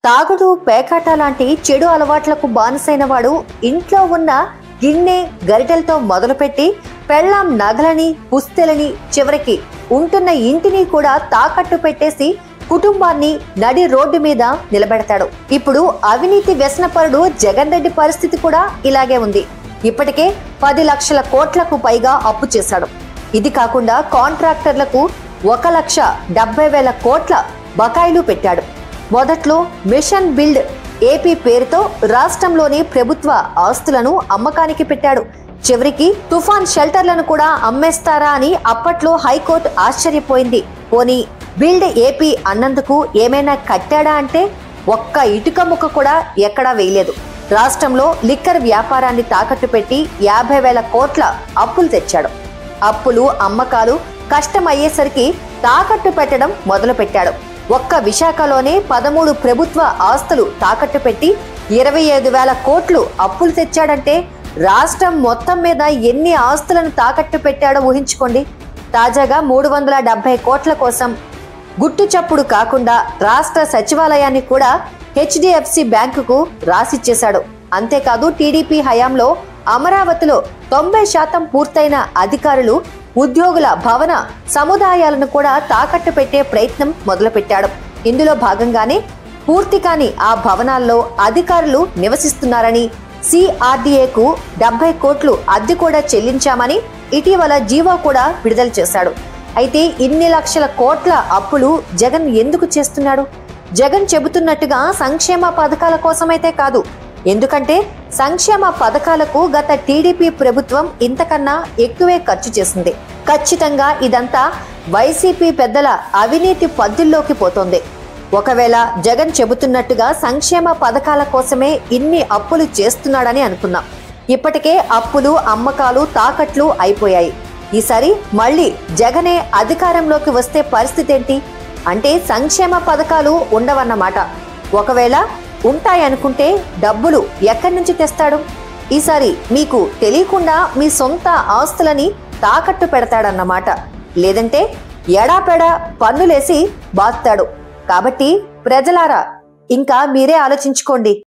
తాగుడు, పేకాట లాంటి చెడు అలవాట్లకు బానిసైన వాడు ఇంట్లో ఉన్న గిన్నె, గరిటెలతో మొదలుపెట్టి పెళ్ళాం నగలని, పుస్తెలని, చివరికి ఉంటున్న ఇంటిని కూడా తాకట్టు పెట్టేసి కుటుంబాన్ని నడి రోడ్డు మీద నిలబెడతాడు. ఇప్పుడు అవినీతి వ్యసనపరుడు జగన్ రెడ్డి పరిస్థితి కూడా ఇలాగే ఉంది. ఇప్పటికే 10 లక్షల కోట్లకు పైగా అప్పు చేశాడు. ఇది కాకుండా కాంట్రాక్టర్లకు 1,70,000 కోట్ల బకాయిలు పెట్టాడు. మొదట్లో మిషన్ బిల్డ్ ఏపీ పేరుతో రాష్ట్రంలోని ప్రభుత్వ ఆస్తులను అమ్మకానికి పెట్టాడు. చివరికి తుఫాన్ షెల్టర్లను కూడా అమ్మేస్తారా అని అప్పట్లో హైకోర్టు ఆశ్చర్యపోయింది. పోనీ బిల్డ్ ఏపీ అన్నందుకు ఏమైనా కట్టాడా అంటే ఒక్క ఇటుక ముక్క కూడా ఎక్కడా వేయలేదు. రాష్ట్రంలో లిక్కర్ వ్యాపారాన్ని తాకట్టు పెట్టి 50,000 కోట్ల అప్పులు తెచ్చాడు. అప్పులు, అమ్మకాలు కష్టమయ్యేసరికి తాకట్టు పెట్టడం మొదలుపెట్టాడు. ఒక్క విశాఖలోనే 13 ప్రభుత్వ ఆస్తులు తాకట్టు పెట్టి 25,000 కోట్లు అప్పులు తెచ్చాడంటే రాష్ట్రం మొత్తం మీద ఎన్ని ఆస్తులను తాకట్టు పెట్టాడో ఊహించుకోండి. తాజాగా 370 కోట్ల కోసం గుట్టు చప్పుడు కాకుండా రాష్ట్ర సచివాలయాన్ని కూడా హెచ్డిఎఫ్సి బ్యాంకుకు రాసిచ్చేశాడు. అంతేకాదు టీడీపీ హయాంలో అమరావతిలో 90% పూర్తయిన అధికారులు, ఉద్యోగుల భవన సముదాయాలను కూడా తాకట్టు పెట్టే ప్రయత్నం మొదలుపెట్టాడు. ఇందులో భాగంగానే పూర్తి కాని ఆ భవనాల్లో అధికారులు నివసిస్తున్నారని, సిఆర్డీఏకు 70 కోట్లు అద్దె కూడా చెల్లించామని ఇటీవల జీవో కూడా విడుదల చేశాడు. అయితే ఇన్ని లక్షల కోట్ల అప్పులు జగన్ ఎందుకు చేస్తున్నాడు? జగన్ చెబుతున్నట్టుగా సంక్షేమ పథకాల కోసమైతే కాదు. ఎందుకంటే సంక్షేమ పథకాలకు గత టీడీపీ ప్రభుత్వం ఇంతకన్నా ఎక్కువే ఖర్చు చేసింది. ఖచ్చితంగా ఇదంతా వైసీపీ పెద్దల అవినీతి పద్దుల్లోకి పోతోంది. ఒకవేళ జగన్ చెబుతున్నట్టుగా సంక్షేమ పథకాల కోసమే ఇన్ని అప్పులు చేస్తున్నాడని అనుకున్నాం. ఇప్పటికే అప్పులు, అమ్మకాలు, తాకట్లు అయిపోయాయి. ఈసారి మళ్ళీ జగనే అధికారంలోకి వస్తే పరిస్థితి ఏంటి? అంటే సంక్షేమ పథకాలు ఉండవన్నమాట. ఒకవేళ ఉంటాయనుకుంటే డబ్బులు ఎక్కడి నుంచి తెస్తాడు? ఈసారి మీకు తెలియకుండా మీ సొంత ఆస్తులని తాకట్టు పెడతాడన్నమాట. లేదంటే ఎడాపెడా పన్నులేసి బాస్తాడు. కాబట్టి ప్రజలారా ఇంకా మీరే ఆలోచించుకోండి.